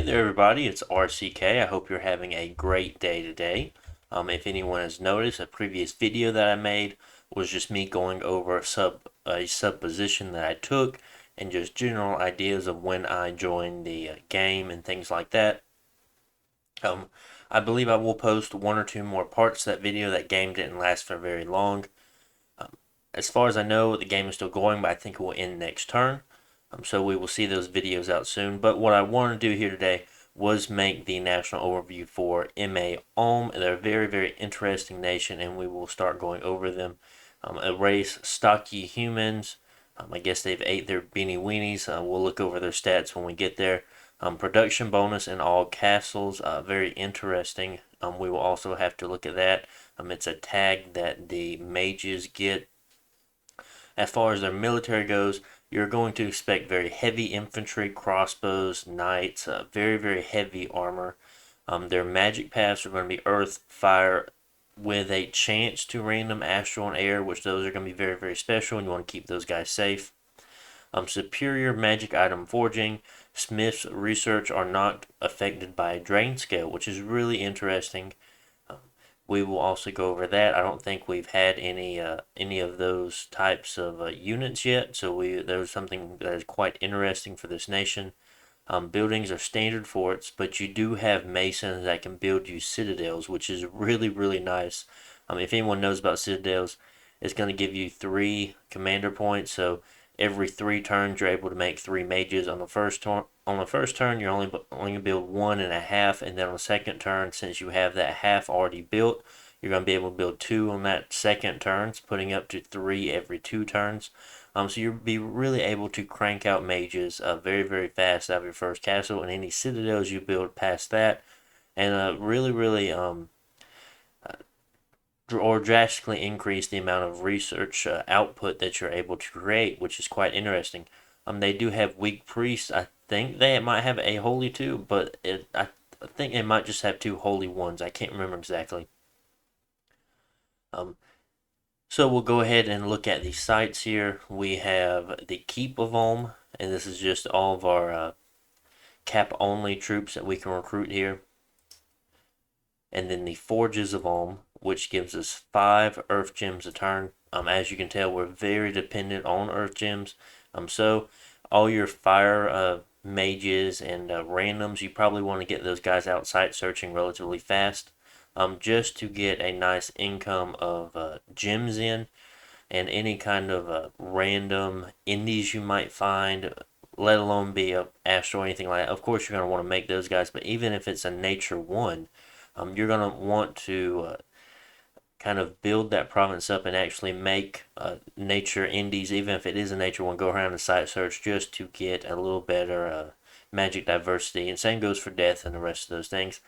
there, everybody. It's RCK. I hope you're having a great day today. If anyone has noticed, a previous video that I made was just me going over a supposition that I took and just general ideas of when I joined the game and things like that. Um, I believe I will post one or two more parts to that video. That game didn't last for very long. Um, as far as I know, the game is still going, but I think it will end next turn. So we will see those videos out soon. But what I want to do here today was make the national overview for MA Ulm. They're a very, very interesting nation, and we will start going over them. A race, stocky humans. I guess they've ate their beanie weenies. We'll look over their stats when we get there. Production bonus in all castles, very interesting. We will also have to look at that. It's a tag that the mages get. As far as their military goes, you're going to expect very heavy infantry, crossbows, knights, very, very heavy armor. Their magic paths are going to be earth, fire, with a chance to random astral and air, which those are going to be very, very special, and you want to keep those guys safe. Superior magic item forging. Smith's research are not affected by a drain scale, which is really interesting. We will also go over that. I don't think we've had any of those types of units yet, so there's something that is quite interesting for this nation. Buildings are standard forts, but you do have masons that can build you citadels, which is really, really nice. If anyone knows about citadels, it's going to give you 3 commander points, so every 3 turns you're able to make 3 mages. On the first turn you're only going to build 1.5, and then on the second turn, since you have that half already built, you're going to be able to build 2 on that second turn, putting up to 3 every 2 turns. So you'll be really able to crank out mages very, very fast out of your first castle, and any citadels you build past that, and really, really or drastically increase the amount of research output that you're able to create, which is quite interesting. They do have weak priests. I think they might have a holy too, but I think they might just have 2 holy ones. I can't remember exactly. So we'll go ahead and look at the sites here. We have the Keep of Ulm, and this is just all of our cap-only troops that we can recruit here. And then the Forges of Ulm, which gives us 5 Earth Gems a turn. As you can tell, we're very dependent on Earth Gems. So all your fire mages and randoms, you probably want to get those guys out site searching relatively fast, just to get a nice income of gems in, and any kind of random indies you might find, let alone be a astral or anything like that. Of course, you're going to want to make those guys, but even if it's a nature 1, you're going to want to kind of build that province up and actually make nature indies, even if it is a nature 1, go around and site search just to get a little better magic diversity. And same goes for death and the rest of those things.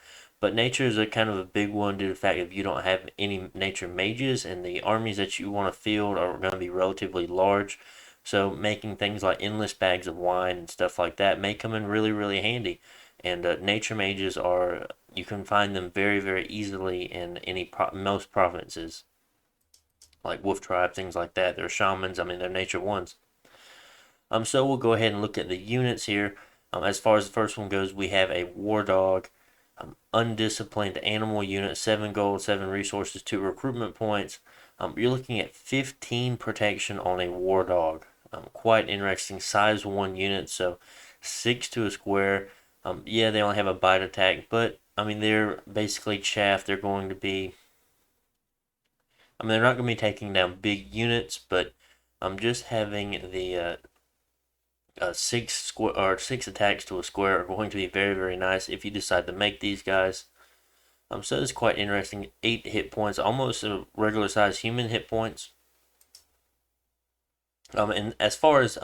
But nature is a kind of a big one due to the fact that if you don't have any nature mages, and the armies that you want to field are going to be relatively large, so making things like endless bags of wine and stuff like that may come in really, really handy. And nature mages are, you can find them very, very easily in most provinces, like Wolf Tribe, things like that. They're shamans. I mean, they're nature 1s. So we'll go ahead and look at the units here. As far as the first one goes, we have a War Dog, undisciplined animal unit, 7 gold, 7 resources, 2 recruitment points. You're looking at 15 protection on a War Dog. Quite interesting. Size 1 unit, so 6 to a square. Yeah, they only have a bite attack, but I mean, they're basically chaff. They're going to be, I mean, they're not going to be taking down big units, but just having the 6 attacks to a square are going to be very, very nice if you decide to make these guys. So it's quite interesting. 8 hit points, almost a regular size human hit points. And as far as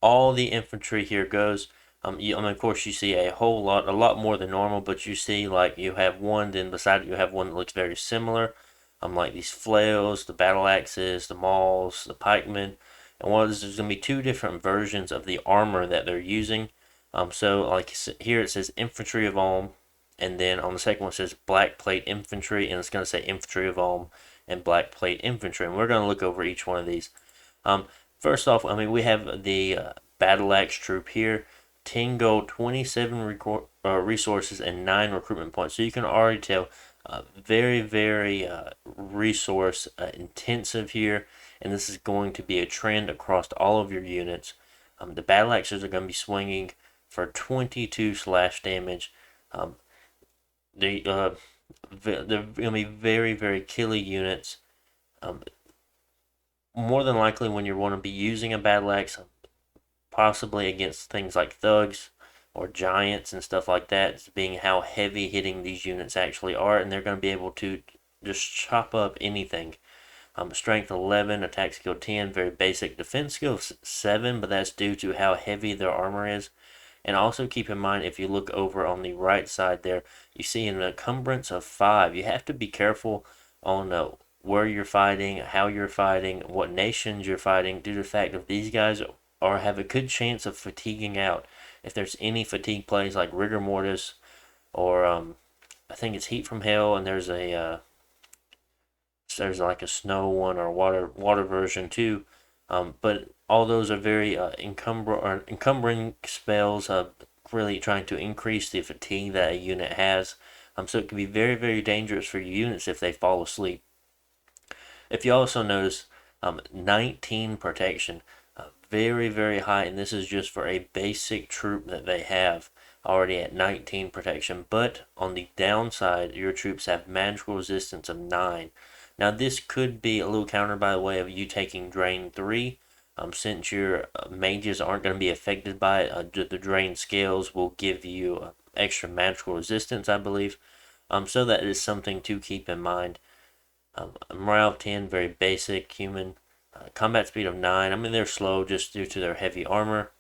all the infantry here goes, of course, you see a lot more than normal, but you see, like, you have one, then beside it you have one that looks very similar. Like these flails, the battle axes, the mauls, the pikemen, and there's going to be 2 different versions of the armor that they're using. So like here it says Infantry of Ulm, and then on the second one it says Blackplate Infantry, and it's going to say Infantry of Ulm and Blackplate Infantry, and we're going to look over each one of these. First off, I mean, we have the battle axe troop here. 10 gold, 27 resources, and 9 recruitment points. So you can already tell very, very resource intensive here, and this is going to be a trend across all of your units. The battle axes are going to be swinging for 22 slash damage. They're going to be very, very killy units. More than likely, when you want to be using a battle axe, possibly against things like thugs or giants and stuff like that, being how heavy hitting these units actually are, and they're going to be able to just chop up anything. Strength 11, attack skill 10, very basic defense skill 7, but that's due to how heavy their armor is. And also keep in mind, if you look over on the right side there, you see an encumbrance of 5. You have to be careful on where you're fighting, how you're fighting, what nations you're fighting, due to the fact that these guys have a good chance of fatiguing out. If there's any fatigue plays like rigor mortis, or I think it's heat from hell, and there's like a snow one or water version too. But all those are very encumbering spells, really trying to increase the fatigue that a unit has. So it can be very, very dangerous for your units if they fall asleep. If you also notice, 19 protection, very, very high, and this is just for a basic troop that they have already at 19 protection. But on the downside, your troops have magical resistance of 9. Now this could be a little countered by the way of you taking Drain 3. Since your mages aren't going to be affected by it, the Drain scales will give you extra magical resistance, I believe. So that is something to keep in mind. Morale of 10, very basic human. Combat speed of 9. I mean, they're slow just due to their heavy armor.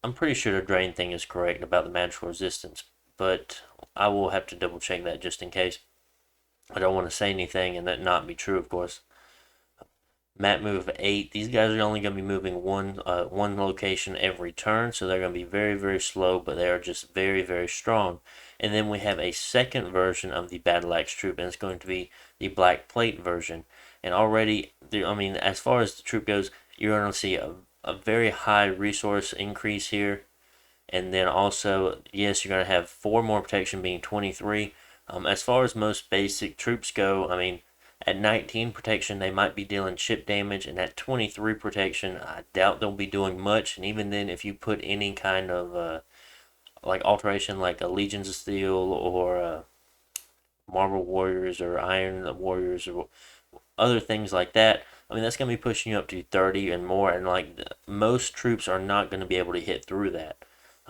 I'm pretty sure the Drain thing is correct about the magical resistance, but I will have to double check that just in case. I don't want to say anything and that not be true, of course. Map move 8. These guys are only going to be moving one location every turn, so they're going to be very, very slow, but they are just very, very strong. And then we have a second version of the battle axe troop, and it's going to be the Blackplate version. And already, I mean, as far as the troop goes, you're going to see a very high resource increase here. And then also, yes, you're going to have 4 more protection, being 23. As far as most basic troops go, I mean, at 19 protection, they might be dealing chip damage, and at 23 protection, I doubt they'll be doing much. And even then, if you put any kind of like alteration, like a Legions of Steel or Marble Warriors or Iron Warriors or other things like that, I mean, that's going to be pushing you up to 30 and more, and like most troops are not going to be able to hit through that.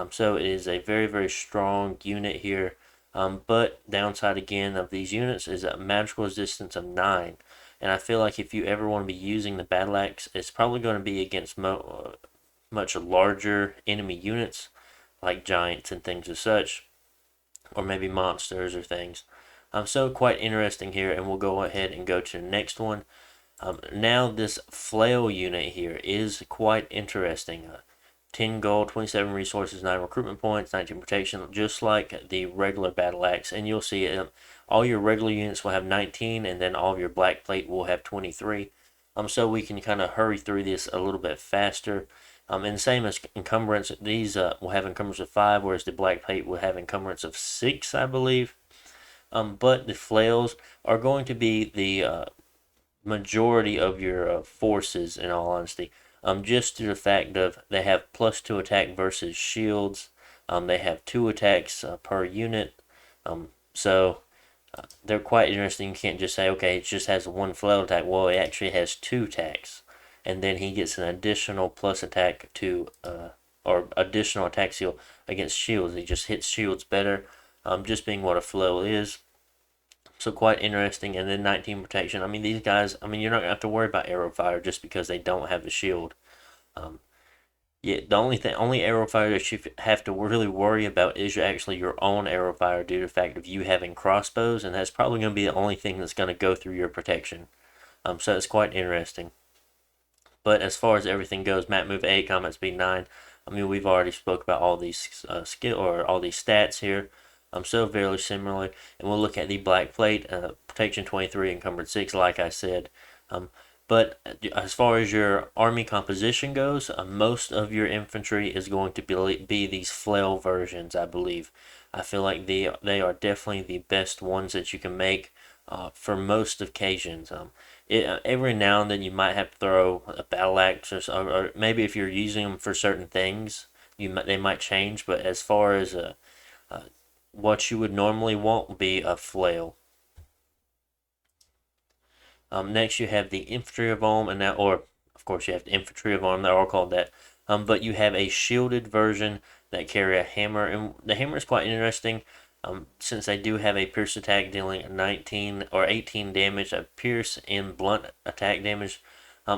So it is a very, very strong unit here. But downside again of these units is a magical resistance of 9. And I feel like if you ever want to be using the battle axe, it's probably going to be against much larger enemy units, like giants and things as such, or maybe monsters or things. So quite interesting here, and we'll go ahead and go to the next one. Now this flail unit here is quite interesting. 10 gold, 27 resources, 9 recruitment points, 19 protection, just like the regular battle axe. And you'll see all your regular units will have 19, and then all of your Blackplate will have 23. So we can kind of hurry through this a little bit faster. And the same as encumbrance, these will have encumbrance of 5, whereas the Blackplate will have encumbrance of 6, I believe. But the flails are going to be the majority of your forces, in all honesty. Just to the fact of they have +2 attack versus shields. They have 2 attacks per unit. So they're quite interesting. You can't just say, okay, it just has 1 flail attack. Well, it actually has 2 attacks. And then he gets an additional plus attack to, or additional attack skill against shields. He just hits shields better, just being what a flail is. So quite interesting. And then 19 protection. I mean, these guys, I mean, you're not going to have to worry about arrow fire just because they don't have the shield. Yeah, the only arrow fire that you have to really worry about is actually your own arrow fire due to the fact of you having crossbows, and that's probably going to be the only thing that's going to go through your protection. So it's quite interesting. But as far as everything goes, map move 8, combat speed 9. I mean, we've already spoke about all these all these stats here. So very similar, and we'll look at the Blackplate, protection 23, encumbered 6, like I said. But as far as your army composition goes, most of your infantry is going to be these flail versions, I believe. I feel like they are definitely the best ones that you can make for most occasions. Every now and then you might have to throw a battle axe, or maybe if you're using them for certain things, they might change. But as far as uh, what you would normally want would be a flail. Next, you have the infantry of Ulm, and now, or of course, you have the infantry of Ulm. They're all called that. But you have a shielded version that carry a hammer, and the hammer is quite interesting. Since they do have a pierce attack dealing 19 or 18 damage, a pierce and blunt attack damage.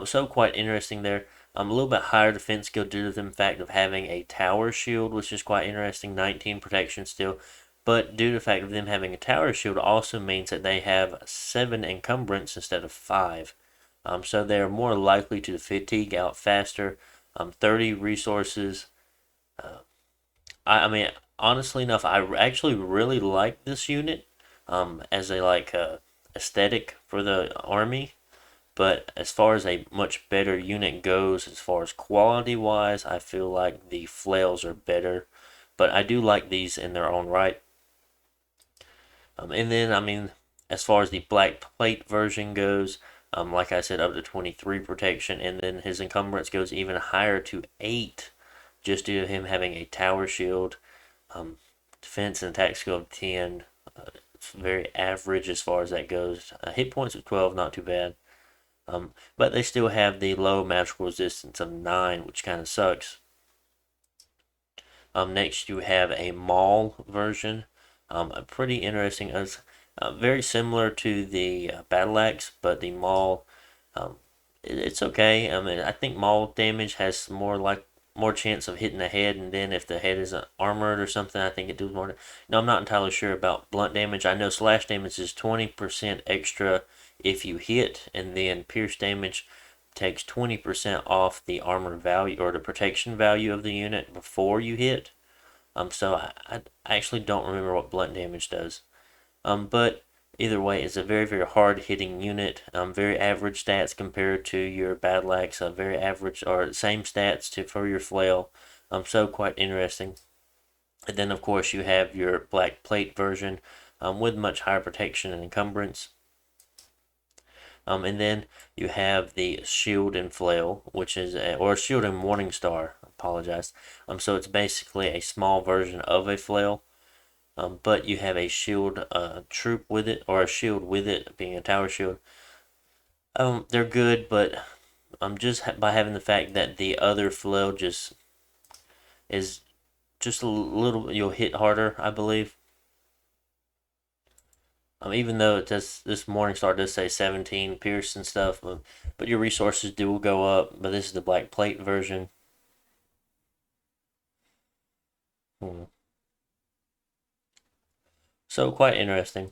So quite interesting there. A little bit higher defense skill due to the fact of having a tower shield, which is quite interesting. 19 protection still. But due to the fact of them having a tower shield also means that they have 7 encumbrance instead of 5. So they are more likely to fatigue out faster. 30 resources. I mean, honestly enough, I actually really like this unit as a aesthetic for the army. But as far as a much better unit goes, as far as quality wise, I feel like the flails are better. But I do like these in their own right. And then, I mean, as far as the Blackplate version goes, like I said, up to 23 protection, and then his encumbrance goes even higher to 8, just due to him having a tower shield, defense and attack skill of 10. It's very average as far as that goes. Hit points of 12, not too bad. But they still have the low magical resistance of 9, which kind of sucks. Next, you have a Maul version. Pretty interesting. It's very similar to the Battle Axe, but the Maul, it's okay. I mean, I think Maul damage has more chance of hitting the head, and then if the head isn't armored or something, I think it does more. No, I'm not entirely sure about blunt damage. I know slash damage is 20% extra if you hit, and then pierce damage takes 20% off the armor value or the protection value of the unit before you hit. So I actually don't remember what blunt damage does. But either way, it's a very, very hard hitting unit. Very average stats compared to your battle axe. Very average or same stats for your flail. So quite interesting. And then of course you have your Blackplate version with much higher protection and encumbrance. And then you have the shield and flail, which is or shield and morning star. I apologize. So it's basically a small version of a flail. But you have a shield troop with it, or a shield with it, being a tower shield. They're good, but just by having the fact that the other flail just is just a little, you'll hit harder, I believe. Even though it does, this Morningstar does say 17 pierce and stuff, but your resources do go up. But this is the Blackplate version. So quite interesting.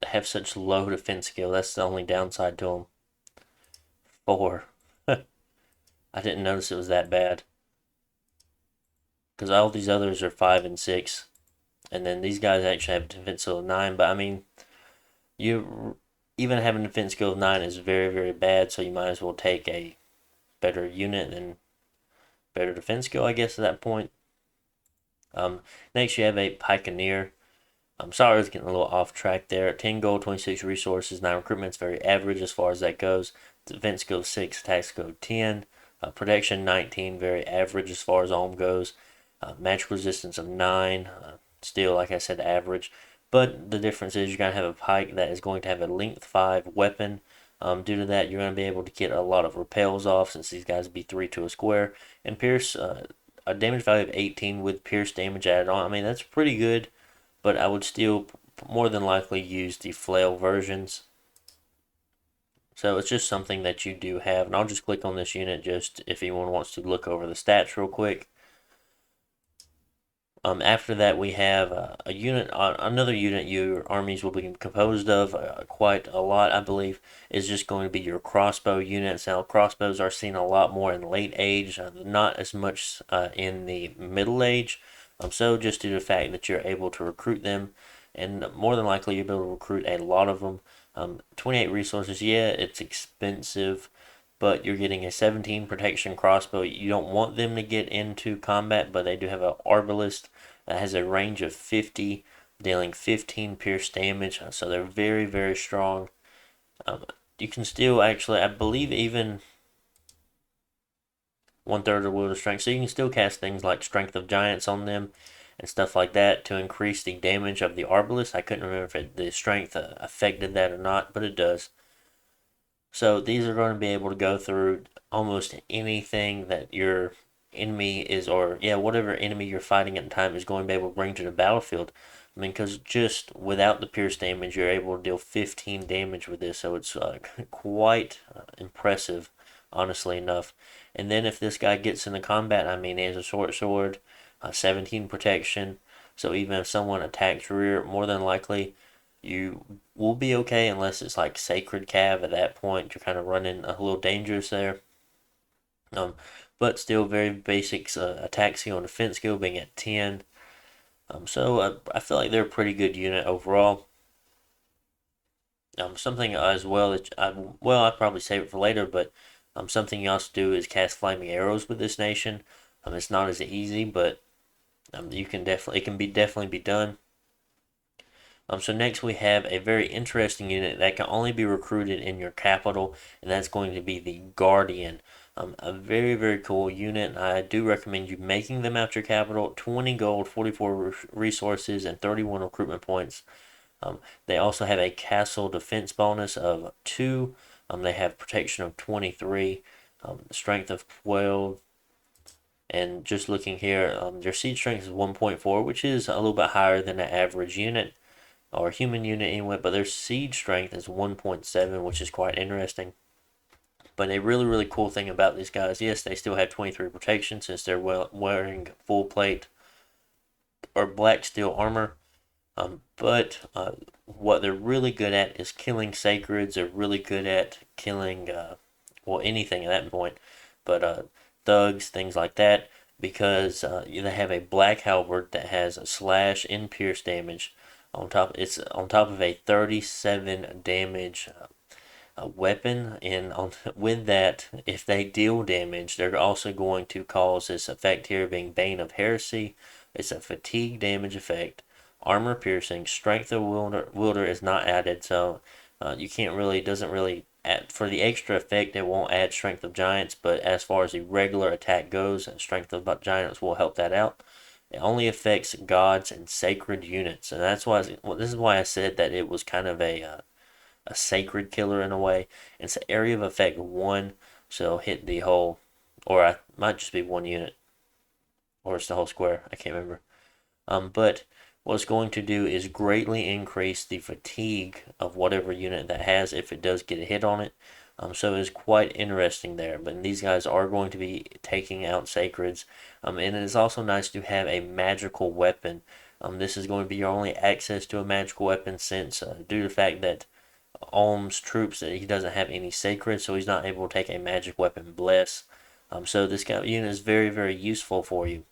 They have such low defense skill. That's the only downside to them. 4. I didn't notice it was that bad. Because all these others are 5 and 6. And then these guys actually have a defense skill of 9. But I mean, you even having a defense skill of 9 is very, very bad. So you might as well take a better unit than better defense skill, I guess, at that point. Next, you have a Pioneer. I'm sorry, I was getting a little off track there. 10 gold, 26 resources, 9 recruitment. It's very average as far as that goes. Defense skill 6, attack skill 10. Protection 19, very average as far as Ulm goes. Magic resistance of 9, still, like I said, average. But the difference is you're going to have a Pike that is going to have a length 5 weapon. Due to that, you're going to be able to get a lot of repels off since these guys be 3 to a square. And Pierce, a damage value of 18 with Pierce damage added on. I mean, that's pretty good. But I would still more than likely use the flail versions. So it's just something that you do have. And I'll just click on this unit just if anyone wants to look over the stats real quick. After that, we have a unit, another unit your armies will be composed of quite a lot, I believe, is just going to be your crossbow units. Now, crossbows are seen a lot more in late age, not as much in the middle age. So just due to the fact that you're able to recruit them, and more than likely you'll be able to recruit a lot of them. 28 resources, yeah, it's expensive, but you're getting a 17 protection crossbow. You don't want them to get into combat, but they do have an arbalist that has a range of 50, dealing 15 pierce damage, so they're very, very strong. You can still actually, I believe, even 1/3 of wielder strength, so you can still cast things like Strength of Giants on them and stuff like that to increase the damage of the arbalist. I couldn't remember if the strength affected that or not, but it does. So these are going to be able to go through almost anything that your enemy is, or yeah, whatever enemy you're fighting at the time is going to be able to bring to the battlefield. I mean, because just without the pierce damage, you're able to deal 15 damage with this, so it's quite impressive, honestly enough. And then if this guy gets into combat, I mean, he has a short sword, 17 protection, so even if someone attacks rear, more than likely you will be okay unless it's like Sacred Cav. At that point, you're kind of running a little dangerous there. But still very basic attack skill and defense skill being at 10. So I feel like they're a pretty good unit overall. Something as well that I'll probably save it for later, but something you also do is cast flaming arrows with this nation. It's not as easy, but you can definitely definitely be done. So next we have a very interesting unit that can only be recruited in your capital, and that's going to be the Guardian. A very, very cool unit. I do recommend you making them out your capital. 20 gold, 44 resources, and 31 recruitment points. They also have a castle defense bonus of 2. They have protection of 23, strength of 12, and just looking here, their siege strength is 1.4, which is a little bit higher than an average unit, or human unit anyway, but their siege strength is 1.7, which is quite interesting. But a really, really cool thing about these guys, yes, they still have 23 protection since they're wearing full plate or black steel armor. But what they're really good at is killing sacreds. They're really good at killing, anything at that point. But thugs, things like that, because they have a black halberd that has a slash in pierce damage. It's on top of a 37 damage weapon, and with that, if they deal damage, they're also going to cause this effect here being Bane of Heresy. It's a fatigue damage effect, armor piercing, strength of wielder is not added, so you can't really, doesn't really add, for the extra effect it won't add strength of giants, but as far as the regular attack goes, strength of giants will help that out. It only affects gods and sacred units, and that's why this is why I said that it was kind of a sacred killer in a way. It's an area of effect 1, so it'll hit the whole, or it might just be one unit, or it's the whole square. I can't remember. But what it's going to do is greatly increase the fatigue of whatever unit that has if it does get a hit on it. So it's quite interesting there. But these guys are going to be taking out sacreds. And it is also nice to have a magical weapon. This is going to be your only access to a magical weapon since, due to the fact that Ulm's troops, he doesn't have any sacred, so he's not able to take a magic weapon bless. So this kind of unit is very, very useful for you.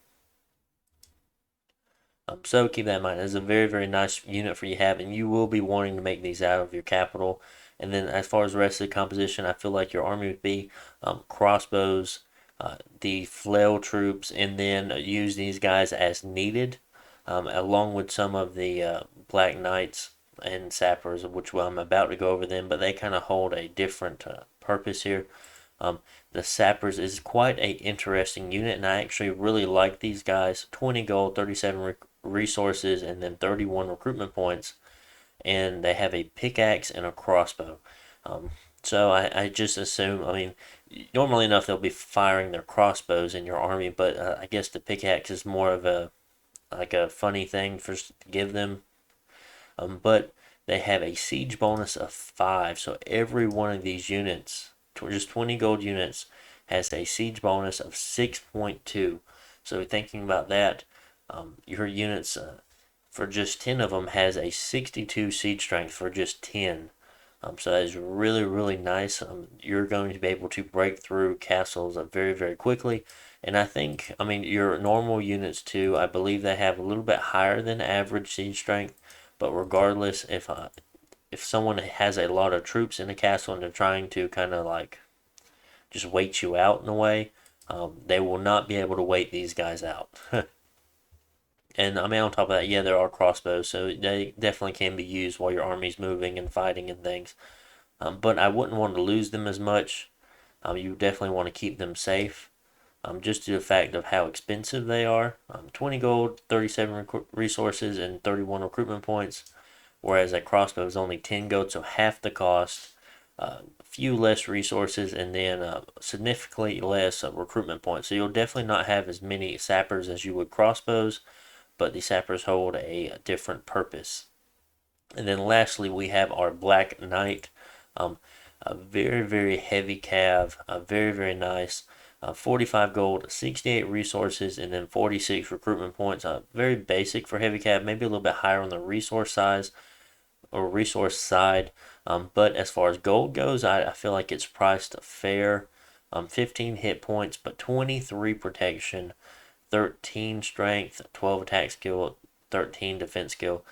So keep that in mind. It's a very, very nice unit for you to have, and you will be wanting to make these out of your capital. And then as far as the rest of the composition, I feel like your army would be crossbows, the flail troops, and then use these guys as needed, along with some of the black knights and sappers, which I'm about to go over them, but they kind of hold a different purpose here. The sappers is quite a interesting unit, and I actually really like these guys. 20 gold, 37 resources, and then 31 recruitment points, and they have a pickaxe and a crossbow. So I just assume, I mean, normally enough they'll be firing their crossbows in your army, but I guess the pickaxe is more of a funny thing to give them. But they have a siege bonus of 5, so every one of these units, just 20 gold units, has a siege bonus of 6.2. So thinking about that, your units, for just 10 of them, has a 62 siege strength for just 10. So that is really, really nice. You're going to be able to break through castles very, very quickly. And I think, I mean, your normal units too, I believe they have a little bit higher than average siege strength. But regardless, if someone has a lot of troops in the castle and they're trying to kind of like just wait you out in a way, they will not be able to wait these guys out. And I mean, on top of that, yeah, there are crossbows, so they definitely can be used while your army's moving and fighting and things. But I wouldn't want to lose them as much. You definitely want to keep them safe, just due to the fact of how expensive they are. 20 gold, 37 resources, and 31 recruitment points, whereas a crossbow is only 10 gold, so half the cost, a few less resources, and then significantly less recruitment points. So you'll definitely not have as many sappers as you would crossbows, but the sappers hold a different purpose. And then lastly, we have our Black Knight. A very, very heavy cav, very, very nice. 45 gold, 68 resources, and then 46 recruitment points. Very basic for heavy cav, maybe a little bit higher on the resource size or resource side. But as far as gold goes, I feel like it's priced fair. 15 hit points, but 23 protection, 13 strength, 12 attack skill, 13 defense skill,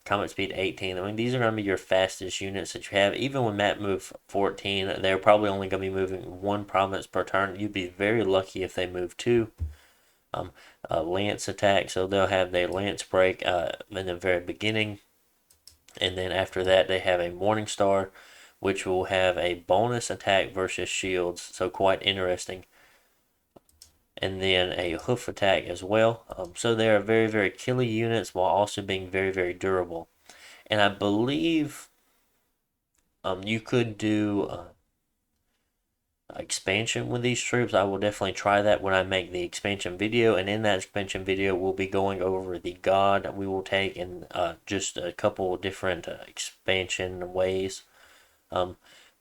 combat speed 18. I mean, these are going to be your fastest units that you have. Even when map move 14, they're probably only going to be moving one province per turn. You'd be very lucky if they move two. Lance attack, so they'll have their lance break in the very beginning. And then after that, they have a Morning Star, which will have a bonus attack versus shields. So quite interesting. And then a hoof attack as well. So they are very, very killy units while also being very, very durable. And I believe you could do expansion with these troops. I will definitely try that when I make the expansion video. And in that expansion video, we'll be going over the god we will take in just a couple different expansion ways.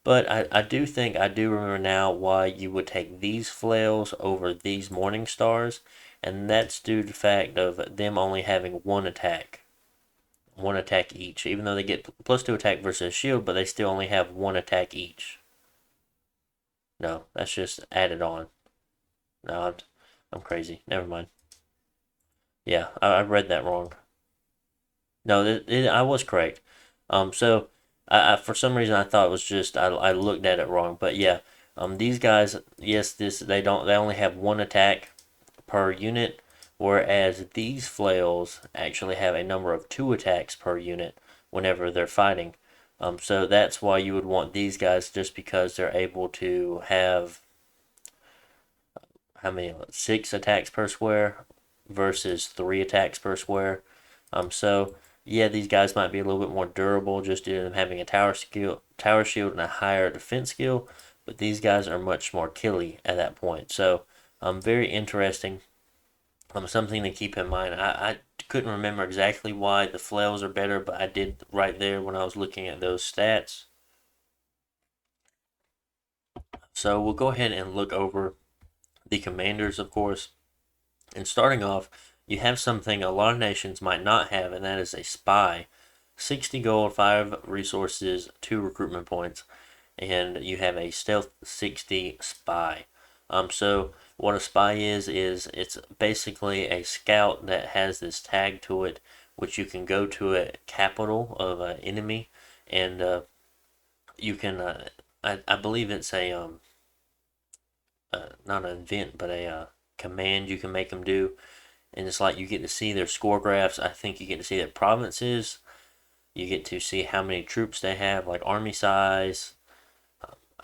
But I do think I do remember now why you would take these flails over these Morning Stars, and that's due to the fact of them only having one attack each. Even though they get +2 attack versus shield, but they still only have one attack each. No, that's just added on. No, I'm crazy. Never mind. Yeah, I read that wrong. No, I was correct. So for some reason I thought it was just I looked at it wrong, but yeah, these guys, yes, they only have one attack per unit, whereas these flails actually have a number of 2 attacks per unit whenever they're fighting. So that's why you would want these guys, just because they're able to have how many 6 attacks per square versus 3 attacks per square. So yeah, these guys might be a little bit more durable just due to them having a tower shield, and a higher defense skill. But these guys are much more killy at that point. So, very interesting. Something to keep in mind. I couldn't remember exactly why the flails are better, but I did right there when I was looking at those stats. So we'll go ahead and look over the commanders, of course. And starting off, you have something a lot of nations might not have, and that is a spy. 60 gold, 5 resources, 2 recruitment points, and you have a stealth 60 spy. So what a spy is it's basically a scout that has this tag to it, which you can go to a capital of an enemy, and you can I believe it's a not an event, but a command you can make them do, and it's like you get to see their score graphs. I think you get to see their provinces. You get to see how many troops they have, like army size.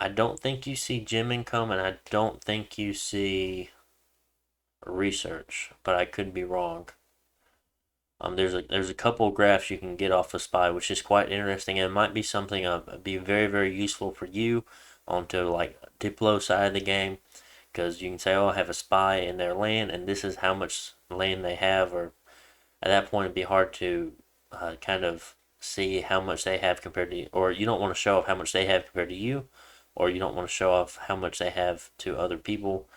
I don't think you see gem income, and I don't think you see research, but I could be wrong. There's a couple of graphs you can get off of Spy, which is quite interesting, and it might be something be very, very useful for you onto like Diplo side of the game, because you can say, oh, I have a spy in their land, and this is how much land they have, or at that point it'd be hard to kind of see how much they have compared to you, or you don't want to show off how much they have compared to you, or you don't want to show off how much they have to other people.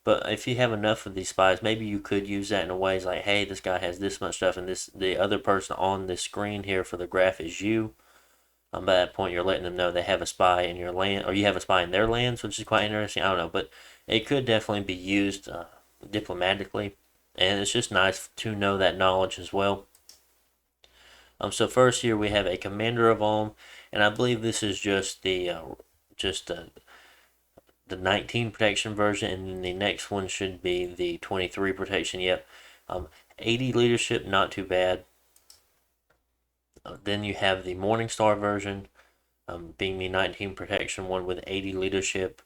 But if you have enough of these spies, maybe you could use that in a way like, hey, this guy has this much stuff, and the other person on this screen here for the graph is you. By that point, you're letting them know they have a spy in your land, or you have a spy in their lands, which is quite interesting. I don't know, but it could definitely be used diplomatically, and it's just nice to know that knowledge as well. So first here we have a Commander of Ulm, and I believe this is just the 19 protection version, and then the next one should be the 23 protection. Yep. 80 leadership, not too bad. Then you have the Morningstar version, being the 19 protection one with 80 leadership,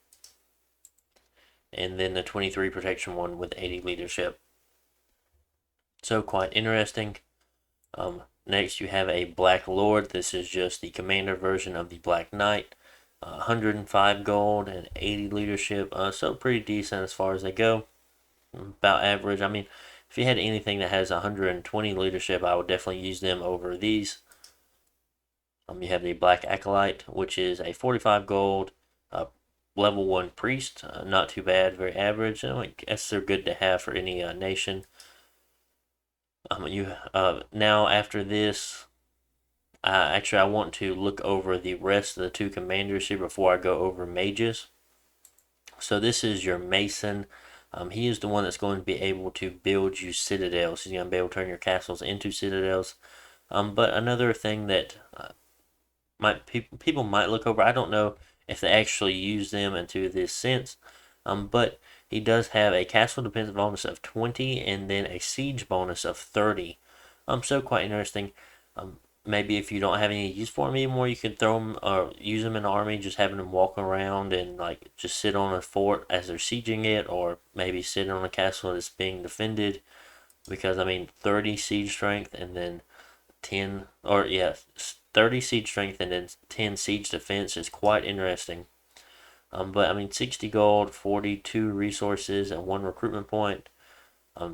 and then the 23 protection one with 80 leadership. So quite interesting. Next you have a Black Lord. This is just the commander version of the Black Knight. 105 gold and 80 leadership. So pretty decent as far as they go. About average. I mean, if you had anything that has 120 leadership, I would definitely use them over these. You have the Black Acolyte, which is a 45 gold, level 1 priest. Not too bad, very average. I guess they're good to have for any nation. Now after this, actually I want to look over the rest of the two commanders here before I go over mages. So this is your Mason. He is the one that's going to be able to build you citadels. He's going to be able to turn your castles into citadels. But another thing that people might look over, I don't know if they actually use them into this sense, but he does have a castle defense bonus of 20 and then a siege bonus of 30. So quite interesting. Maybe if you don't have any use for them anymore, you could throw them or use them in the army, just having them walk around and like just sit on a fort as they're sieging it, or maybe sit on a castle that's being defended. Because I mean, 30 siege strength and then 10, or yeah, 30 siege strength and then 10 siege defense is quite interesting. But I mean, 60 gold, 42 resources, and 1 recruitment point.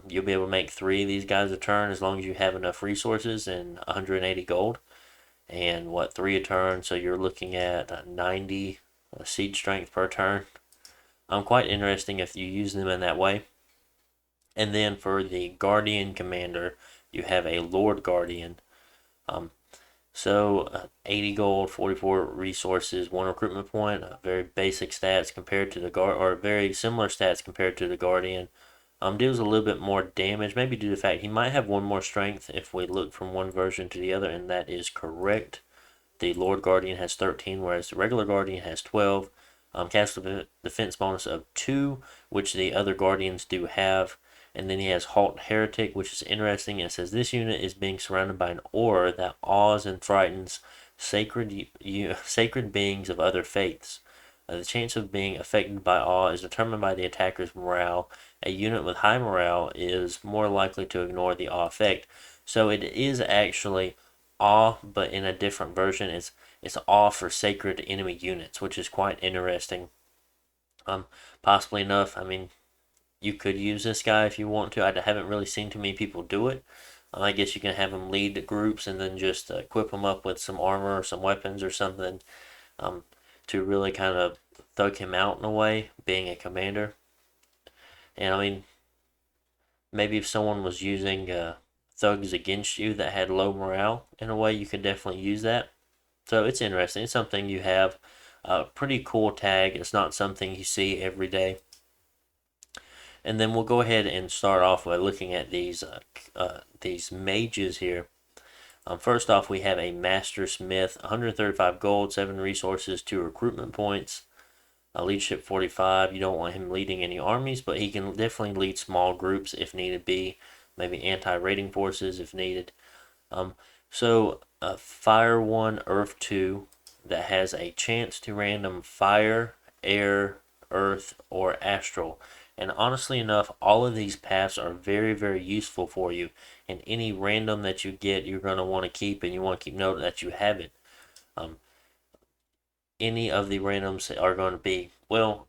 You'll be able to make 3 of these guys a turn as long as you have enough resources and 180 gold. And 3 a turn, so you're looking at 90 siege strength per turn. Quite interesting if you use them in that way. And then for the Guardian Commander, you have a Lord Guardian. So 80 gold, 44 resources, 1 recruitment point. Very basic stats compared to the or very similar stats compared to the Guardian. Deals a little bit more damage, maybe due to the fact he might have 1 more strength if we look from one version to the other, and that is correct. The Lord Guardian has 13, whereas the regular Guardian has 12. Castle defense bonus of 2, which the other Guardians do have. And then he has Halt Heretic, which is interesting. It says this unit is being surrounded by an aura that awes and frightens sacred beings of other faiths. The chance of being affected by awe is determined by the attacker's morale. A unit with high morale is more likely to ignore the awe effect. So it is actually awe, but in a different version. It's awe for sacred enemy units, which is quite interesting. Possibly enough, I mean, you could use this guy if you want to. I haven't really seen too many people do it. I guess you can have him lead groups and then just equip him up with some armor or some weapons or something to really kind of thug him out in a way, being a commander. And I mean, maybe if someone was using thugs against you that had low morale, in a way, you could definitely use that. So it's interesting. It's something you have. Pretty cool tag. It's not something you see every day. And then we'll go ahead and start off by looking at these mages here. First off, we have a Master Smith, 135 gold, 7 resources, 2 recruitment points. Leadership 45. You don't want him leading any armies, but he can definitely lead small groups if needed be. Maybe anti-raiding forces if needed. Fire 1, Earth 2 that has a chance to random fire, air, earth, or astral. And honestly enough, all of these paths are very, very useful for you. And any random that you get, you're going to want to keep, and you want to keep note that you have it. Any of the randoms are going to be, well,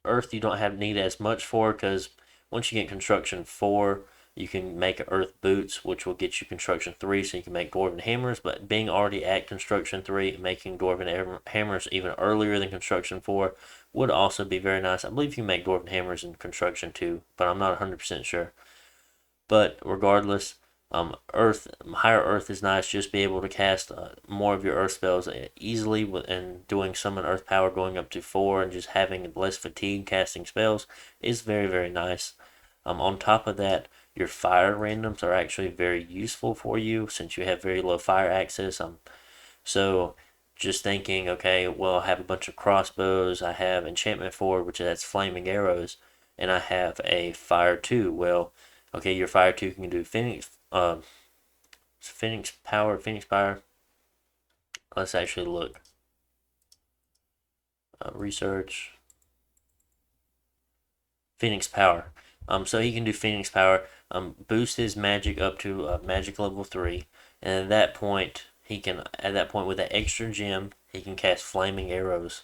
Earth you don't need as much for, because once you get construction 4, you can make Earth boots, which will get you construction 3, so you can make dwarven hammers. But being already at construction 3, making dwarven hammers even earlier than construction 4 would also be very nice. I believe you can make dwarven hammers in construction 2, but I'm not 100% sure. But regardless, higher Earth is nice. Just be able to cast more of your Earth spells easily, and doing summon Earth power going up to 4, and just having less fatigue casting spells is very, very nice. On top of that, your fire randoms are actually very useful for you since you have very low fire access. So just thinking, okay, well, I have a bunch of crossbows, I have enchantment 4, which that's flaming arrows, and I have a fire 2. Well, okay, your fire 2 can do Phoenix power. Let's actually look. Research. Phoenix power. So he can do Phoenix power. Boost his magic up to magic level 3, and at that point with an extra gem, he can cast flaming arrows.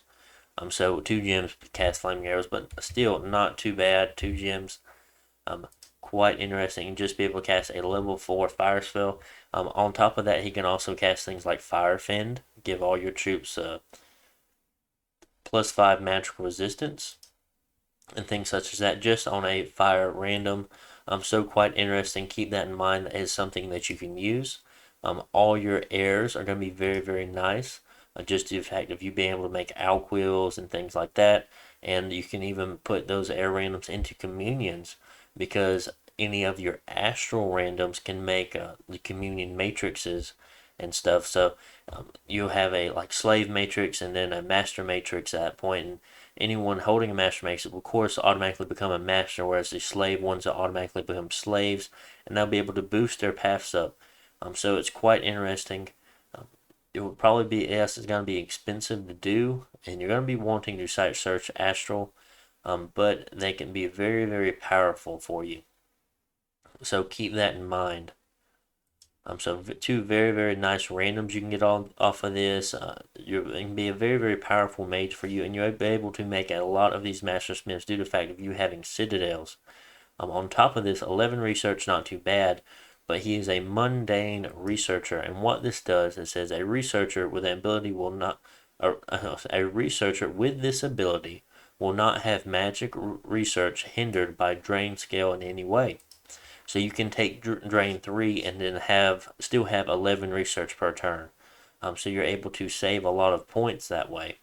So 2 gems cast flaming arrows, but still not too bad. 2 gems. Quite interesting, and just be able to cast a level 4 fire spell. On top of that, he can also cast things like Fire Fend, give all your troops +5 magical resistance, and things such as that, just on a fire random. So quite interesting. Keep that in mind as something that you can use. All your airs are going to be very, very nice. Just the fact of you being able to make alquills and things like that, and you can even put those air randoms into communions, because any of your astral randoms can make the communion matrices and stuff. So you have a like slave matrix and then a master matrix at that point, and anyone holding a master matrix will of course automatically become a master, whereas the slave ones will automatically become slaves, and they'll be able to boost their paths up. So it's quite interesting. It will probably be, yes, it's going to be expensive to do, and you're going to be wanting to site search astral, but they can be very, very powerful for you. So keep that in mind. So 2 very, very nice randoms you can get off of this. It can be a very, very powerful mage for you, and you'll be able to make a lot of these master smiths due to the fact of you having citadels. On top of this, 11 research, not too bad, but he is a mundane researcher, and what this does, it says a researcher with an ability will not, a researcher with this ability will not have magic research hindered by drain scale in any way. So you can take drain 3 and then still have 11 research per turn. So you're able to save a lot of points that way.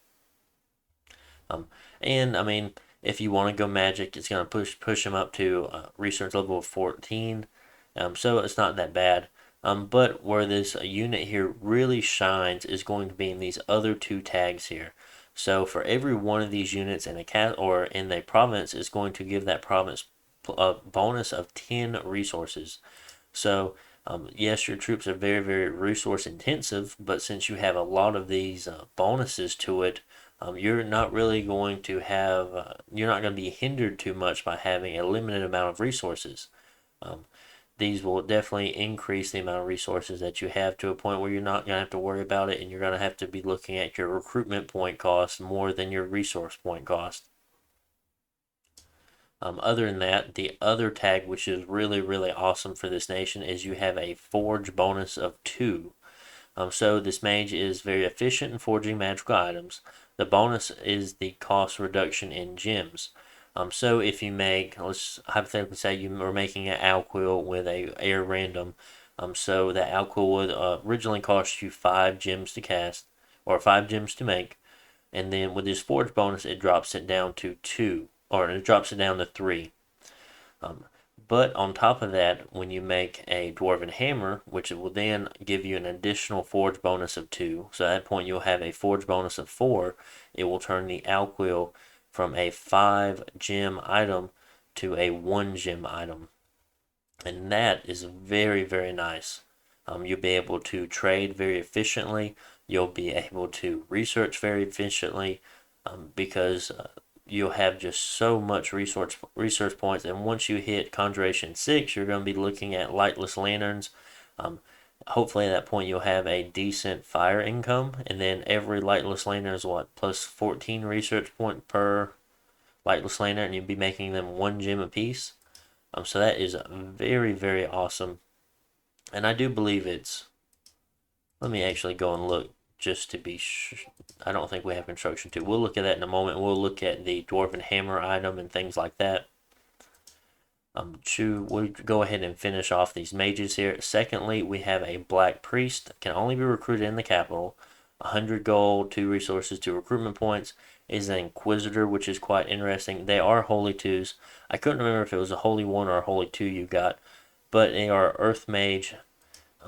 And I mean, if you want to go magic, it's going to push him up to research level 14. So it's not that bad. But where this unit here really shines is going to be in these other 2 tags here. So for every one of these units in a province is going to give that province a bonus of 10 resources. So yes, your troops are very, very resource intensive, but since you have a lot of these bonuses to it, you're not really going to have, you're not going to be hindered too much by having a limited amount of resources. These will definitely increase the amount of resources that you have to a point where you're not going to have to worry about it, and you're going to have to be looking at your recruitment point cost more than your resource point cost. Other than that, the other tag, which is really, really awesome for this nation, is you have a forge bonus of 2. So this mage is very efficient in forging magical items. The bonus is the cost reduction in gems. So if you make, let's hypothetically say you were making an alquill with a air random. So that alquill would originally cost you 5 gems to cast, or 5 gems to make. And then with this forge bonus, it drops it down to 2. Or it drops it down to 3. But on top of that, when you make a dwarven hammer, which it will then give you an additional forge bonus of 2, so at that point you'll have a forge bonus of 4, it will turn the alquill from a 5 gem item to a 1 gem item. And that is very, very nice. You'll be able to trade very efficiently. You'll be able to research very efficiently, because you'll have just so much research points, and once you hit Conjuration 6, you're going to be looking at lightless lanterns. Hopefully at that point you'll have a decent fire income, and then every lightless lantern is plus 14 research point per lightless lantern, and you'll be making them 1 gem apiece. So that is very, very awesome, and I do believe it's, let me actually go and look just to be sure. I don't think we have construction 2. We'll look at that in a moment. We'll look at the dwarven hammer item and things like that. We'll go ahead and finish off these mages here. Secondly, we have a black priest. Can only be recruited in the capital. 100 gold, 2 resources, 2 recruitment points. Is an inquisitor, which is quite interesting. They are holy 2s. I couldn't remember if it was a holy 1 or a holy 2 you got. but they are Earth Mage.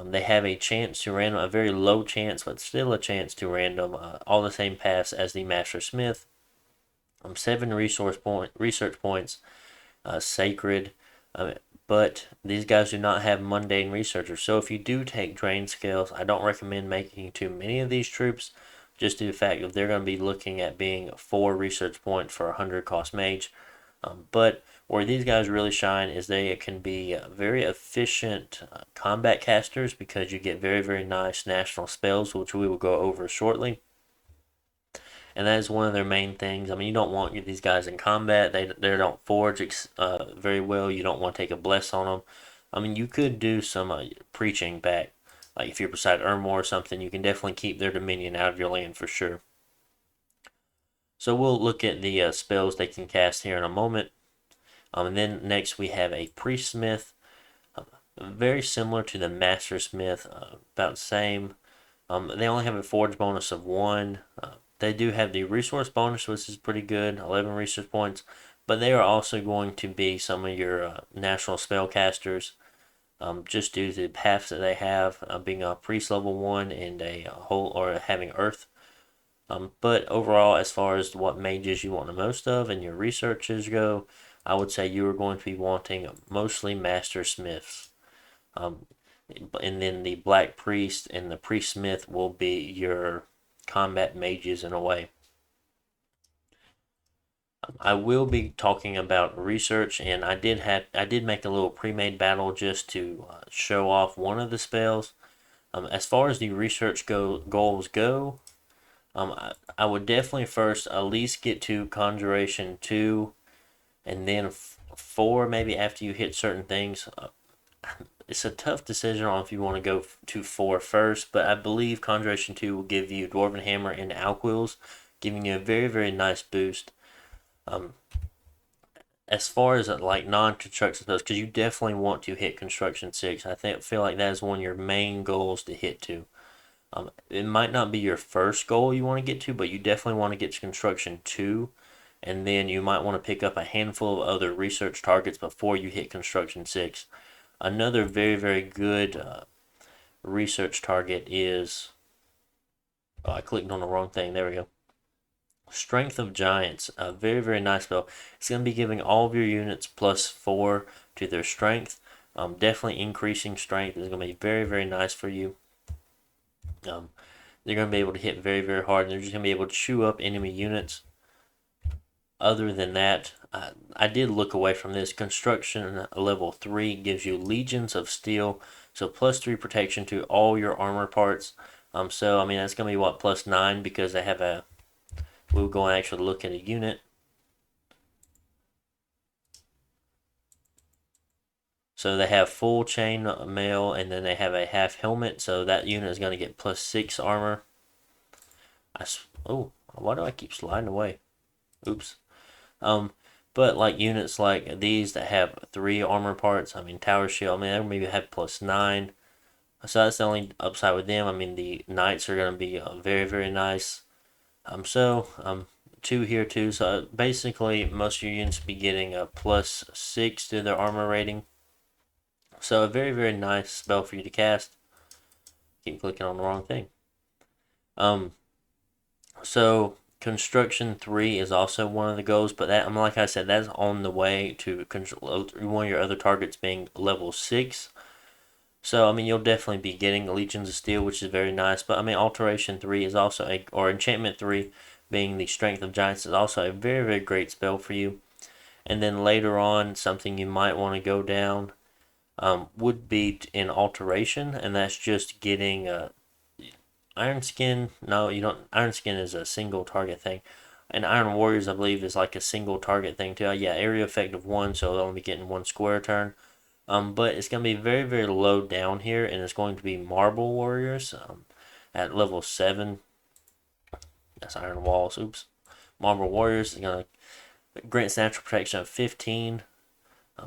They have a chance to random, a very low chance, but still a chance to random all the same paths as the Master Smith. 7 research points, sacred, but these guys do not have mundane researchers. So if you do take drain scales, I don't recommend making too many of these troops, just due to the fact that they're going to be looking at being 4 research points for a 100 cost mage. But where these guys really shine is they can be very efficient combat casters, because you get very, very nice national spells, which we will go over shortly. And that is one of their main things. I mean, you don't want these guys in combat. They don't forge very well. You don't want to take a bless on them. I mean, you could do some preaching back. Like if you're beside Ermor or something, you can definitely keep their dominion out of your land for sure. So we'll look at the spells they can cast here in a moment. And then next we have a Priest Smith. Very similar to the Master Smith, about the same. They only have a forge bonus of 1. They do have the resource bonus, which is pretty good, 11 research points, but they are also going to be some of your national spellcasters, just due to the paths that they have, being a priest level 1 and a whole, or having earth. But overall, as far as what mages you want the most of and your researches go, I would say you are going to be wanting mostly Master Smiths. And then the Black Priest and the Priest Smith will be your combat mages in a way. I will be talking about research, and I did make a little pre-made battle just to show off one of the spells. As far as the research goals go, I would definitely first at least get to Conjuration 2, and then 4 maybe after you hit certain things. It's a tough decision on if you want to go to 4 first, but I believe Conjuration 2 will give you Dwarven Hammer and Alquills, giving you a very, very nice boost. As far as like non-construction spells, because you definitely want to hit Construction 6. I feel like that is one of your main goals to hit to. It might not be your first goal you want to get to, but you definitely want to get to Construction 2, and then you might want to pick up a handful of other research targets before you hit Construction 6. Another very, very good research target is... Oh, I clicked on the wrong thing. There we go. Strength of Giants. A very, very nice spell. It's going to be giving all of your units +4 to their strength. Definitely increasing strength is going to be very, very nice for you. They're going to be able to hit very, very hard, and they're just going to be able to chew up enemy units. Other than that, I did look away from this. Construction level 3 gives you Legions of Steel, so +3 protection to all your armor parts. So I mean that's gonna be what, +9, because they have a. We'll go and actually look at a unit. So they have full chain mail, and then they have a half helmet. So that unit is gonna get +6 armor. Oh, why do I keep sliding away? Oops. But like units like these that have 3 armor parts, I mean Tower Shield, I mean they maybe have +9. So that's the only upside with them. I mean the Knights are gonna be very, very nice. 2 here too. So basically most of your units be getting a +6 to their armor rating. So a very, very nice spell for you to cast. Keep clicking on the wrong thing. So Construction 3 is also one of the goals, but that, like I said, that's on the way to one of your other targets being level 6. So I mean, you'll definitely be getting Legions of Steel, which is very nice. But I mean, Alteration 3 is also or Enchantment 3, being the Strength of Giants, is also a very, very great spell for you. And then later on, something you might want to go down would be in Alteration, and that's just getting Iron Skin. No, you don't. Iron Skin is a single target thing. And Iron Warriors, I believe, is like a single target thing too. Yeah, area effect of 1, so they'll only be getting 1 square turn. But it's going to be very, very low down here, and it's going to be Marble Warriors at level 7. That's Iron Walls. Oops. Marble Warriors is going to grant natural protection of 15.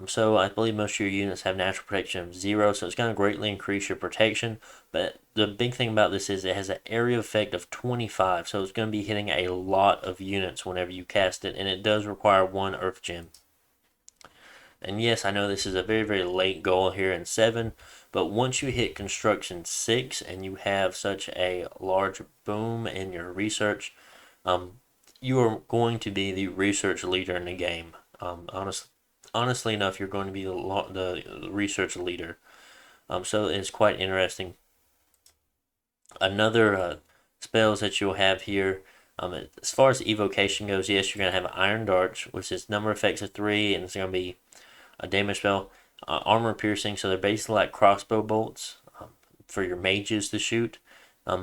So I believe most of your units have natural protection of 0, so it's going to greatly increase your protection. But the big thing about this is it has an area effect of 25, so it's going to be hitting a lot of units whenever you cast it, and it does require 1 Earth Gem. And yes, I know this is a very, very late goal here in 7, but once you hit construction 6 and you have such a large boom in your research, um, you are going to be the research leader in the game. Honestly enough, you're going to be the research leader. So it's quite interesting. Another spells that you'll have here, as far as evocation goes, yes, you're going to have Iron Darts, which is number effects of 3, and it's going to be a damage spell. Armor piercing, so they're basically like crossbow bolts for your mages to shoot.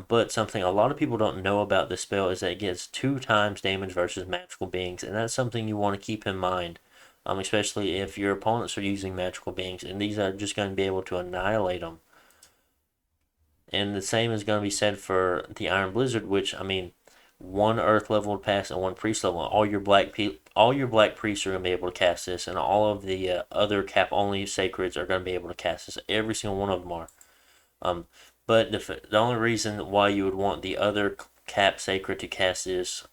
But something a lot of people don't know about this spell is that it gets 2 times damage versus magical beings, and that's something you want to keep in mind, especially if your opponents are using magical beings, and these are just going to be able to annihilate them. And the same is going to be said for the Iron Blizzard, which, I mean, one Earth level pass and one Priest level. All your Black Priests are going to be able to cast this, and all of the other cap only Sacreds are going to be able to cast this. Every single one of them are. Um, but the only reason why you would want the other cap Sacred to cast this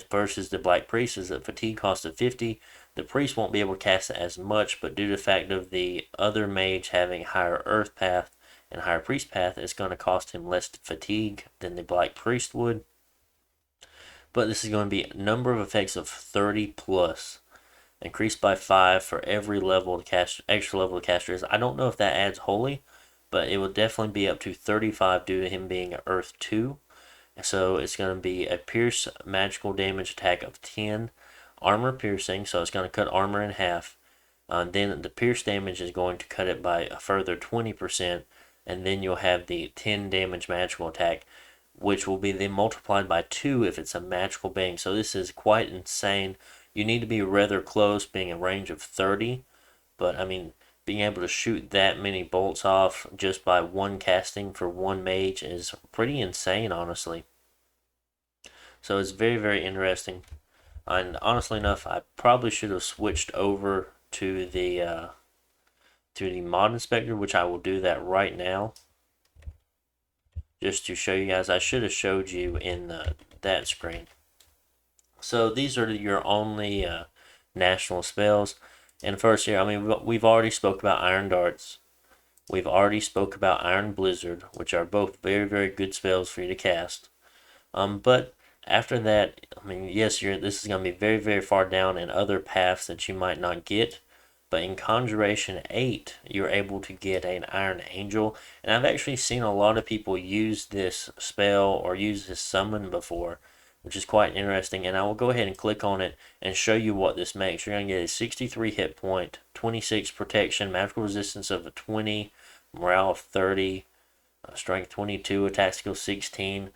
versus the Black Priest is that fatigue cost of 50. The Priest won't be able to cast it as much, but due to the fact of the other mage having higher Earth path and higher Priest path, it's going to cost him less fatigue than the Black Priest would. But this is going to be a number of effects of 30 plus, increased by 5 for every level the cast extra level the caster is. I don't know if that adds holy, but it will definitely be up to 35 due to him being Earth 2. So it's going to be a pierce magical damage attack of 10, armor piercing, so it's going to cut armor in half. Then the pierce damage is going to cut it by a further 20%, and then you'll have the 10 damage magical attack, which will be then multiplied by 2 if it's a magical being. So this is quite insane. You need to be rather close, being a range of 30, but I mean, being able to shoot that many bolts off just by one casting for one mage is pretty insane, honestly. So it's very, very interesting. And honestly enough, I probably should have switched over to the mod inspector, which I will do that right now, just to show you guys. I should have showed you in that screen. So these are your only national spells. And first here, I mean, we've already spoke about Iron Darts. We've already spoke about Iron Blizzard, which are both very, very good spells for you to cast. But after that, I mean, yes, this is going to be very, very far down in other paths that you might not get. But in Conjuration 8, you're able to get an Iron Angel. And I've actually seen a lot of people use this spell or use this summon before, which is quite interesting. And I will go ahead and click on it and show you what this makes. You're going to get a 63 hit point, 26 protection, magical resistance of a 20, morale of 30, strength 22, attack skill 16.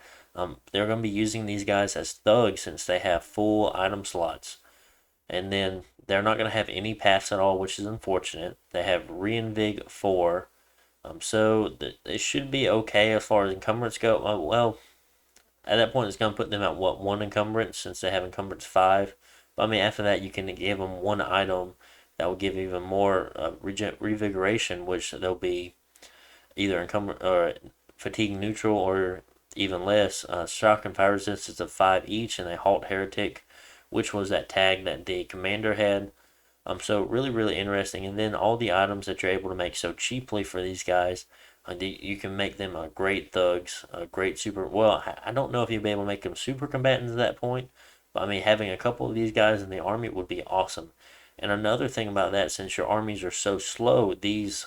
They're going to be using these guys as thugs since they have full item slots. And then they're not going to have any paths at all, which is unfortunate. They have Reinvig 4. So it should be okay as far as encumbrance go. Well, at that point, it's going to put them at what, 1 encumbrance since they have encumbrance 5. But I mean, after that, you can give them one item that will give even more revigoration, which they'll be either encumber or fatigue neutral or even less. Shock and fire resistance of 5 each, and they halt heretic, which was that tag that the commander had. So really, really interesting. And then all the items that you're able to make so cheaply for these guys, you can make them great thugs, great super. Well, I don't know if you'll be able to make them super combatants at that point, but I mean, having a couple of these guys in the army would be awesome. And another thing about that, since your armies are so slow, these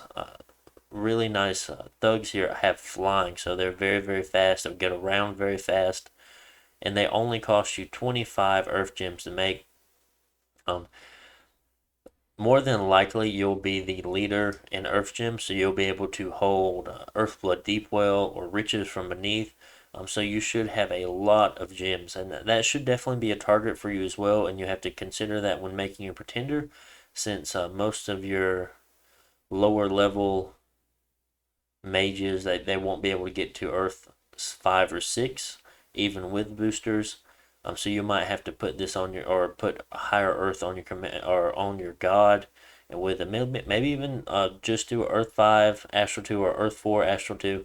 really nice thugs here have flying, so they're very, very fast. They'll get around very fast, and they only cost you 25 earth gems to make. More than likely, you'll be the leader in earth gems, so you'll be able to hold Earthblood Deepwell or Riches from Beneath. So you should have a lot of gems, and that should definitely be a target for you as well. And you have to consider that when making your pretender, since most of your lower level mages they won't be able to get to Earth 5 or 6, even with boosters. So you might have to put this on your, or put higher Earth on your command or on your god, and with a maybe even just do Earth 5 Astral 2 or Earth 4 Astral 2.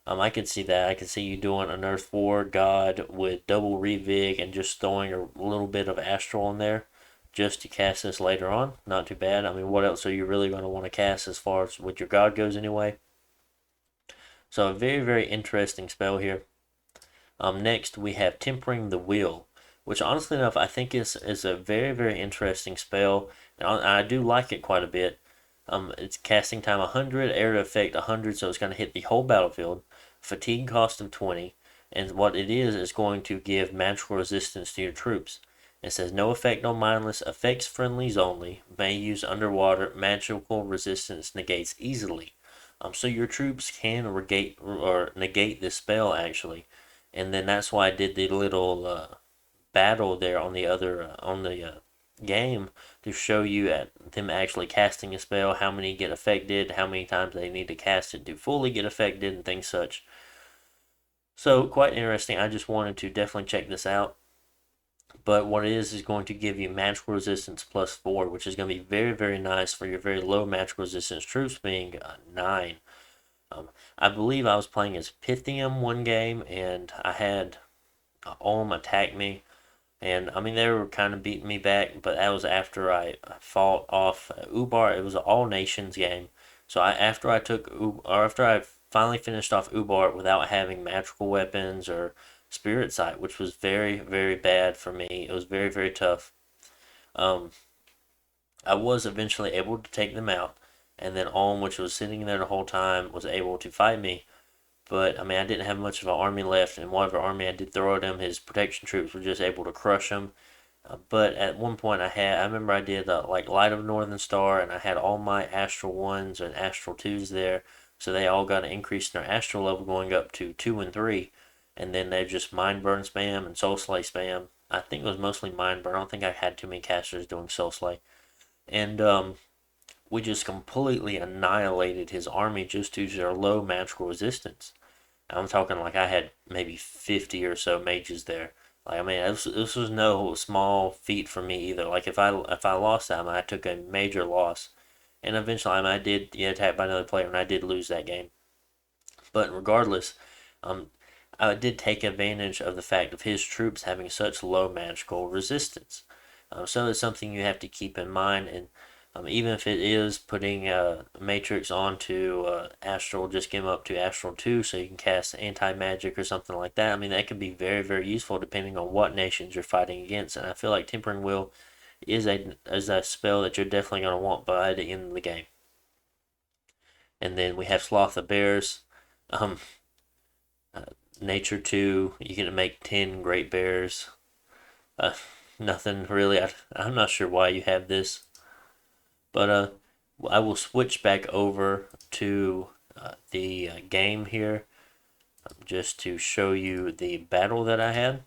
I could see that. I could see you doing an Earth 4 god with double revig and just throwing a little bit of Astral in there. just to cast this later on. Not too bad. I mean, what else are you really going to want to cast as far as with your god goes anyway? So a very, very interesting spell here. Next, we have Tempering the Will, which honestly enough, I think is a very, very interesting spell. And I do like it quite a bit. It's casting time 100, area effect 100, so it's going to hit the whole battlefield. Fatigue cost of 20, and what it is going to give magical resistance to your troops. It says no effect on mindless, affects friendlies only, may use underwater, magical resistance negates easily. So your troops can negate this spell actually, and then that's why I did the little battle there on the other on the game to show you at them actually casting a spell, how many get affected, how many times they need to cast it to fully get affected, and things such. So quite interesting. I just wanted to definitely check this out. But what it is going to give you magical resistance +4, which is going to be very, very nice for your very low magical resistance troops being 9. I believe I was playing as Pythium one game, and I had Ulm attack me. And I mean, they were kind of beating me back, but that was after I fought off Ubar. It was an all nations game. So after I finally finished off Ubar without having magical weapons or spirit sight, which was very, very bad for me. It was very, very tough. Um, I was eventually able to take them out, and then Ulm, which was sitting there the whole time, was able to fight me. But I mean, I didn't have much of an army left, and whatever army I did throw at him, his protection troops were just able to crush him. But at one point, I remember I did like Light of Northern Star, and I had all my Astral 1s and Astral 2s there, so they all got an increase in their Astral level going up to 2 and 3, and then they just Mind Burn spam and Soul Slay spam. I think it was mostly Mind Burn. I don't think I had too many casters doing Soul Slay, and we just completely annihilated his army just due to their low magical resistance. I'm talking like I had maybe 50 or so mages there. Like I mean, this was no small feat for me either. Like if I lost that, I took a major loss, and eventually I did get attacked by another player, and I did lose that game. But regardless, um, I did take advantage of the fact of his troops having such low magical resistance. So it's something you have to keep in mind, and even if it is putting Matrix onto Astral, just get him up to Astral 2 so you can cast anti-magic or something like that. I mean, that can be very, very useful depending on what nations you're fighting against. And I feel like Tempering Will is a spell that you're definitely going to want by the end of the game. And then we have Sloth of Bears. Um, Nature 2, you can make 10 Great Bears. Nothing really. I'm not sure why you have this. But I will switch back over to the game here just to show you the battle that I had.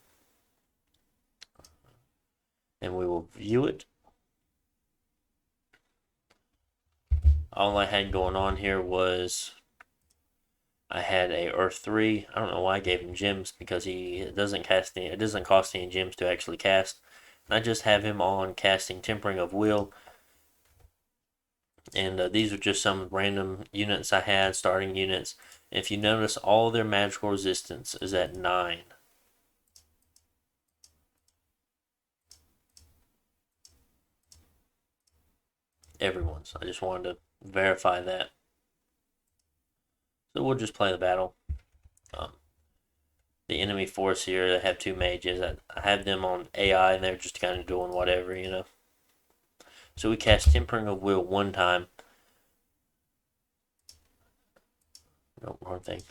And we will view it. All I had going on here was I had a Earth 3. I don't know why I gave him gems because it doesn't cost any gems to actually cast. And I just have him on casting Tempering of Will. And these are just some random units I had, starting units. If you notice, all their magical resistance is at 9. Everyone's. I just wanted to verify that. So we'll just play the battle. The enemy force here, they have 2 mages. I have them on AI, and they're just kind of doing whatever, you know. So we cast Tempering of Will one time. Nope, wrong thing.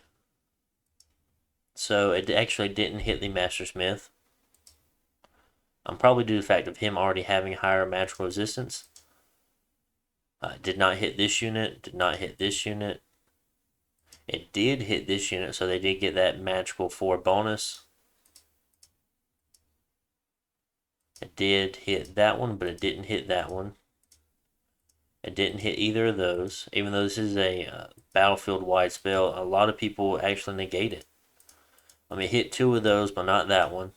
So it actually didn't hit the Master Smith. Probably due to the fact of him already having higher magical resistance. Did not hit this unit, did not hit this unit. It did hit this unit, so they did get that magical 4 bonus. It did hit that one, but it didn't hit that one. It didn't hit either of those. Even though this is a battlefield-wide spell, a lot of people actually negate it. I mean, it hit 2 of those, but not that one.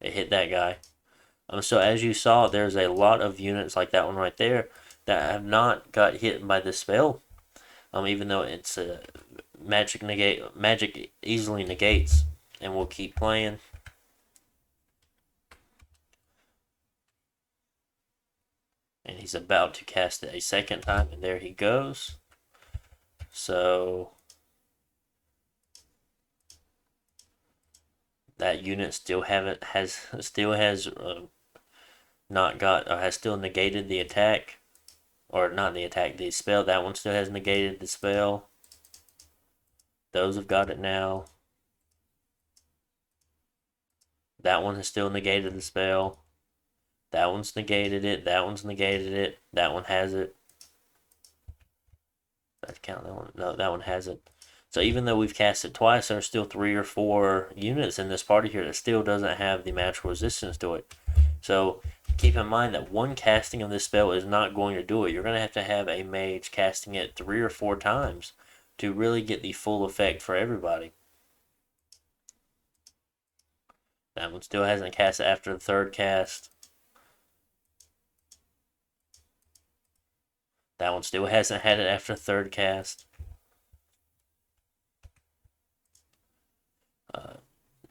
It hit that guy. So as you saw, there's a lot of units like that one right there that have not got hit by this spell. Even though it's magic easily negates, and we'll keep playing. And he's about to cast it a second time, and there he goes. So that unit still has not got has still negated the attack, or not the attack, the spell. That one still has negated the spell. Those have got it now. That one has still negated the spell. That one's negated it. That one's negated it. That one has it. That count that one? No, that one hasn't. So even though we've cast it twice, there's still 3 or 4 units in this party here that still doesn't have the magical resistance to it. So keep in mind that one casting of this spell is not going to do it. You're going to have a mage casting it 3 or 4 times to really get the full effect for everybody. That one still hasn't cast it after the third cast. That one still hasn't had it after the third cast.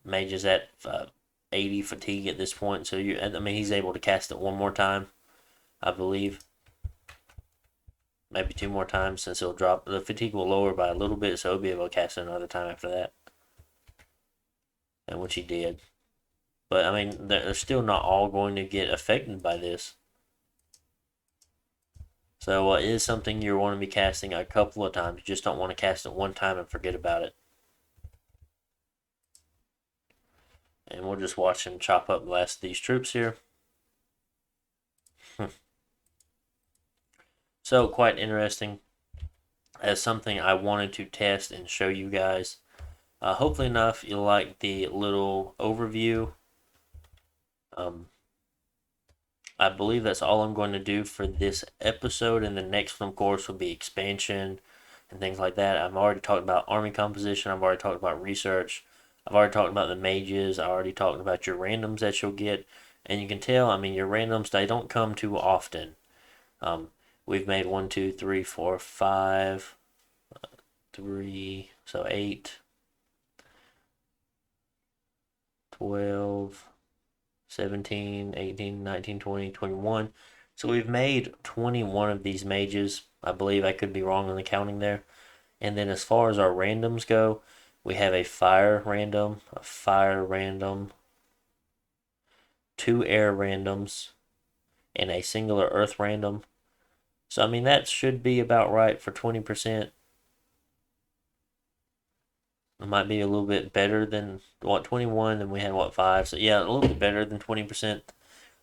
Mage is at 80 fatigue at this point, so he's able to cast it one more time, I believe. Maybe 2 more times, since it'll drop. The fatigue will lower by a little bit, so he'll be able to cast it another time after that. And which he did. But I mean, they're still not all going to get affected by this. So it is something you want to be casting a couple of times. You just don't want to cast it one time and forget about it. And we'll just watch him chop up the last of these troops here. So quite interesting. As something I wanted to test and show you guys. Hopefully enough you'll like the little overview. I believe that's all I'm going to do for this episode, and the next one, of course, will be expansion and things like that. I've already talked about army composition. I've already talked about research. I've already talked about the mages. I already talked about your randoms that you'll get. And you can tell, I mean, your randoms, they don't come too often. We've made 1, 2, 3, 4, 5, 3, so 8, 12, 17, 18, 19, 20, 21. So we've made 21 of these mages. I believe I could be wrong on the counting there. And then as far as our randoms go, we have a fire random, 2 air randoms, and a singular earth random. So I mean that should be about right for 20%. It might be a little bit better than 21, and we had 5. So yeah, a little bit better than 20%.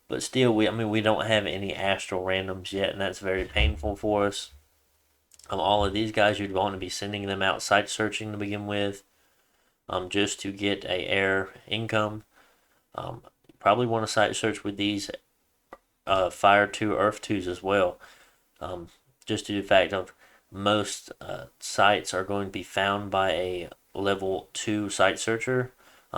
But still, we don't have any astral randoms yet, and that's very painful for us. All of these guys, you'd want to be sending them out site searching to begin with, just to get a air income. You probably want to site search with these fire 2, earth 2s as well. Just due to the fact of most sites are going to be found by a level 2 site searcher.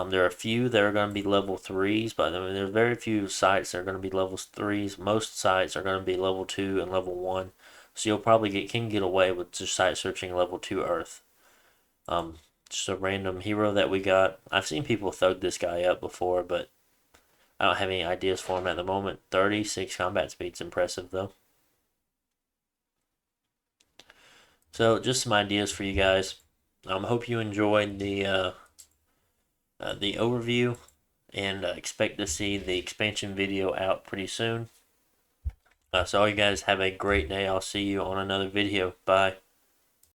There are a few that are going to be level 3s, but I mean, there are very few sites that are going to be level 3s. Most sites are going to be level 2 and level 1. So you'll probably can get away with just site searching level 2 earth. Just a random hero that we got. I've seen people thug this guy up before, but I don't have any ideas for him at the moment. 36 combat speed's impressive though. So just some ideas for you guys. Hope you enjoyed the overview, and expect to see the expansion video out pretty soon. So all you guys have a great day. I'll see you on another video. Bye.